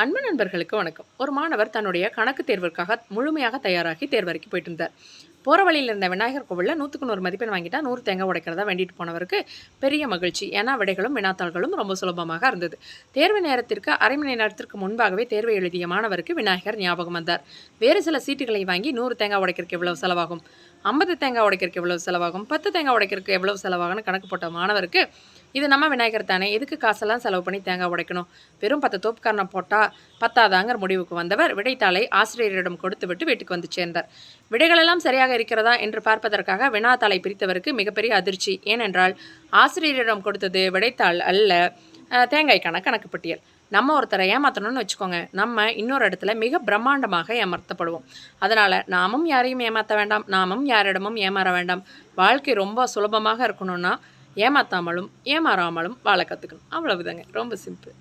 அன்பு நண்பர்களுக்கு வணக்கம். ஒரு மாணவர் தன்னுடைய கணக்கு தேர்விற்காக முழுமையாக தயாராகி தேர்வறைக்கு போயிட்டு இருந்தார். போகிற வழியில் இருந்த விநாயகர் கோவிலில் 100க்கு 100 மதிப்பெண் வாங்கிட்டா 100 தேங்காய் உடைக்கிறதா வேண்டிட்டு போனவருக்கு பெரிய மகிழ்ச்சி. ஏன்னா விடைகளும் வினாத்தாள்களும் ரொம்ப சுலபமாக இருந்தது. தேர்வு நேரத்திற்கு அரை மணி நேரத்திற்கு முன்பாகவே தேர்வை எழுதிய மாணவருக்கு விநாயகர் ஞாபகம் வந்தார். வேறு சில சீட்டுகளை வாங்கி 100 தேங்காய் உடைக்கிறதுக்கு எவ்வளவு செலவாகும், 50 தேங்காய் உடைக்கிறதுக்கு எவ்வளவு செலவாகும், 10 தேங்காய் உடைக்கிறதுக்கு எவ்வளவு செலவாகும்னு கணக்கு போட்ட மாணவருக்கு, இது நம்ம விநாயகர் தானே, எதுக்கு காசெல்லாம் செலவு பண்ணி தேங்காய் உடைக்கணும், வெறும் 10 தோப்புக்காரனை போட்டால் பத்தாதாங்கிற முடிவுக்கு வந்தவர் விடைத்தாளை ஆசிரியரிடம் கொடுத்துவிட்டு வீட்டுக்கு வந்து சேர்ந்தார். விடைகளெல்லாம் சரியாக இருக்கிறதா என்று பார்ப்பதற்காக வினாத்தாளை பிரித்தவருக்கு மிகப்பெரிய அதிர்ச்சி. ஏனென்றால் ஆசிரியரிடம் கொடுத்தது விடைத்தாள் அல்ல, தேங்காய்க்கான கணக்கு பட்டியல். நம்ம ஒருத்தரை ஏமாற்றணும்னு வச்சுக்கோங்க, நம்ம இன்னொரு இடத்துல மிக பிரம்மாண்டமாக ஏமாற்றப்படுவோம். அதனால் நாமும் யாரையும் ஏமாற்ற வேண்டாம், நாமும் யாரிடமும் ஏமாற வேண்டாம். வாழ்க்கை ரொம்ப சுலபமாக இருக்கணும்னா ஏமாற்றாமலும் ஏமாறாமலும் வாழ கற்றுக்கணும். அவ்வளவுதாங்க, ரொம்ப சிம்பிள்.